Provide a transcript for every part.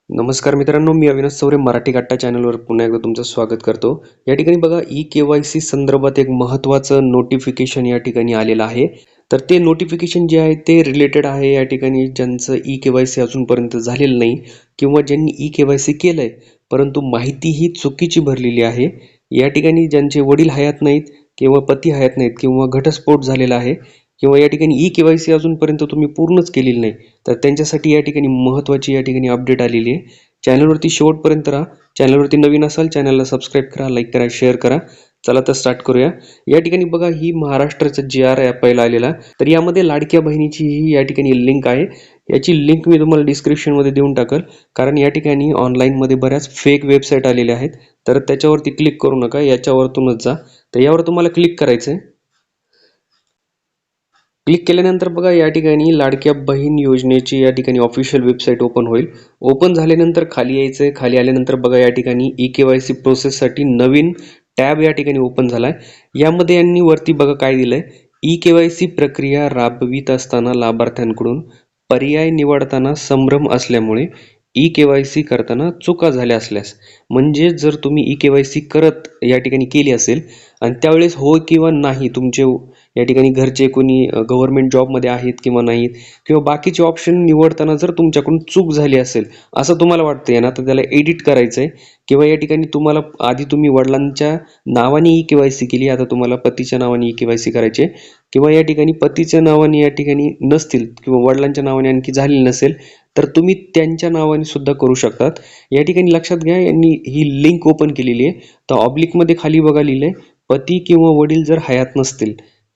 नमस्कार मित्रांनो, मी अविनाश चौरे मराठी कट्टा चॅनलवर पुन्हा एकदा तुमचं स्वागत करतो. या ठिकाणी बघा ई-के-वाय-सी संदर्भात एक महत्त्वाचं नोटिफिकेशन या ठिकाणी आलेलं आहे. तर ते नोटिफिकेशन जे आहे ते रिलेटेड आहे या ठिकाणी ज्यांचं ई-के-वाय-सी अजूनपर्यंत झालेलं नाही किंवा ज्यांनी ई-के-वाय-सी केलंय परंतु माहिती ही चुकीची भरलेली आहे. या ठिकाणी ज्यांचे वडील हयात नाहीत किंवा पती हयात नाहीत किंवा घटस्फोट झालेला आहे किंवा या ठिकाणी ई-के-वाय-सी अजूनपर्यंत तुम्ही पूर्णच केलेली नाही, तर त्यांच्यासाठी या ठिकाणी महत्त्वाची या ठिकाणी अपडेट आलेली आहे. चॅनलवरती शेवटपर्यंत राहा. चॅनलवरती नवीन असाल चॅनलला सबस्क्राईब करा, लाईक करा, शेअर करा. चला तर स्टार्ट करूया. या ठिकाणी बघा ही महाराष्ट्राचा जी-आर आहे पहिला आलेला. तर यामध्ये लाडक्या बहिणीची ही या ठिकाणी लिंक आहे. याची लिंक मी तुम्हाला डिस्क्रिप्शनमध्ये देऊन टाकल, कारण या ठिकाणी ऑनलाईनमध्ये बऱ्याच फेक वेबसाईट आलेल्या आहेत. तर त्याच्यावरती क्लिक करू नका, याच्यावरतूनच जा. तर यावर तुम्हाला क्लिक करायचं आहे. क्लिक केल्यानंतर बघा या ठिकाणी लाडक्या बहीण योजनेची या ठिकाणी ऑफिशियल वेबसाईट ओपन होईल. ओपन झाल्यानंतर खाली यायचं आहे. खाली आल्यानंतर बघा या ठिकाणी ई-के-वाय-सी प्रोसेससाठी नवीन टॅब या ठिकाणी ओपन झाला आहे. यामध्ये यांनी वरती बघा काय दिलं आहे, ई-के-वाय-सी प्रक्रिया राबवित असताना लाभार्थ्यांकडून पर्याय निवडताना संभ्रम असल्यामुळे ई-के-वाय-सी करताना चुका झाल्या असल्यास, म्हणजे जर तुम्ही ई-के-वाय-सी करत या ठिकाणी केली असेल आणि त्यावेळेस हो किंवा नाही तुमचे या ठिकाणी घरचे कोणी गव्हर्नमेंट जॉबमध्ये आहेत किंवा नाहीत किंवा बाकीचे ऑप्शन निवडताना जर तुमच्याकडून चूक झाली असेल असं तुम्हाला वाटतंय ना, तर त्याला एडिट करायचं आहे. किंवा या ठिकाणी तुम्हाला आधी तुम्ही वडिलांच्या नावाने ई-के-वाय-सी केली, आता तुम्हाला पतीच्या नावाने ई-के-वाय-सी करायची आहे. किंवा या ठिकाणी पतीच्या नावाने या ठिकाणी नसतील किंवा वडिलांच्या नावाने आणखी झालेली नसेल तर तुम्ही त्यांच्या नावाने सुद्धा करू शकतात. या ठिकाणी लक्षात घ्या, यांनी ही लिंक ओपन केलेली आहे. तर ऑब्लिकमध्ये खाली बघा लिहिलंय, पती किंवा वडील जर हयात नसतील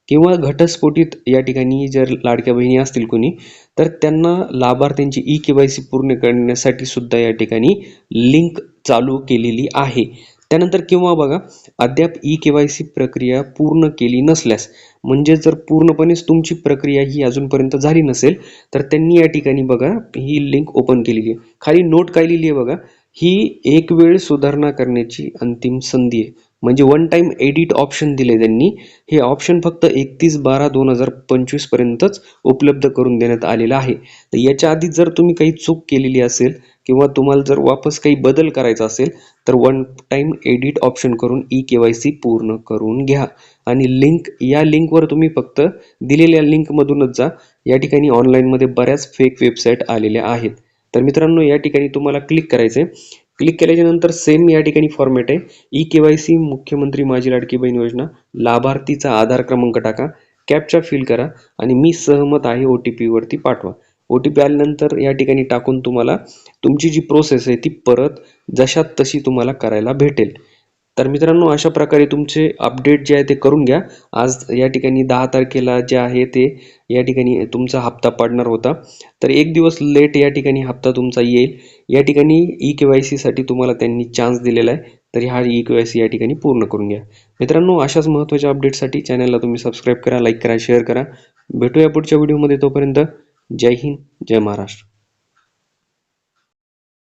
किंवा घटस्फोटित या ठिकाणी जर लाडक्या बहिणी असतील कोणी, तर त्यांना लाभार्थ्यांची ई-के-वाय-सी पूर्ण करण्यासाठी सुद्धा या ठिकाणी लिंक चालू केलेली आहे. त्यानंतर किंवा बघा अद्याप ई-के-वाय-सी प्रक्रिया पूर्ण केली नसल्यास, म्हणजे जर पूर्णपणेच तुमची प्रक्रिया ही अजूनपर्यंत झाली नसेल तर त्यांनी या ठिकाणी बघा ही लिंक ओपन केलेली आहे. खाली नोट काय लिहिली आहे बघा, ही एक वेळ सुधारणा करण्याची अंतिम संधी आहे. म्हणजे वन टाइम एडिट ऑप्शन दिले त्यांनी. हे ऑप्शन फक्त 31/12/2025 पर्यंतच उपलब्ध करून देण्यात आलेलं आहे. तर याच्या आधी जर तुम्ही काही चूक केलेली असेल किंवा तुम्हाला जर वापस काही बदल करायचा असेल तर वन टाइम एडिट ऑप्शन करून ई-के-वाय-सी पूर्ण करून घ्या. आणि या लिंकवर तुम्ही फक्त दिलेल्या लिंकमधूनच जा. या ठिकाणी ऑनलाईनमध्ये बऱ्याच फेक वेबसाईट आलेल्या आहेत. तर मित्रांनो या ठिकाणी तुम्हाला क्लिक करायचं आहे. क्लिक केल्याच्या नंतर सेम या ठिकाणी फॉर्मॅट आहे. ई-के-वाय-सी मुख्यमंत्री माझी लाडकी बहीण योजना, लाभार्थीचा आधार क्रमांक टाका, कॅप्चा फिल करा आणि मी सहमत आहे OTP वरती पाठवा. OTP आल्यानंतर या ठिकाणी टाकून तुम्हाला तुमची जी प्रोसेस आहे ती परत जशात तशी तुम्हाला करायला भेटेल. तर मित्रांनो अशा प्रकारे तुमचे अपडेट जे आहे ते करून घ्या. आज या ठिकाणी 10 तारखेला जे आहे ते या ठिकाणी तुमचा हप्ता पडणार होता, तर एक दिवस लेट या ठिकाणी हप्ता तुमचा येईल. या ठिकाणी ई-के-वाय-सी साठी तुम्हाला त्यांनी चान्स दिलेला आहे, तर हा ई-के-वाय-सी या ठिकाणी पूर्ण करून घ्या. मित्रांनो अशाच महत्त्वाच्या अपडेटसाठी चॅनलला तुम्ही सबस्क्राईब करा, लाईक करा, शेअर करा. भेटूया पुढच्या व्हिडिओमध्ये. तोपर्यंत जय हिंद, जय महाराष्ट्र.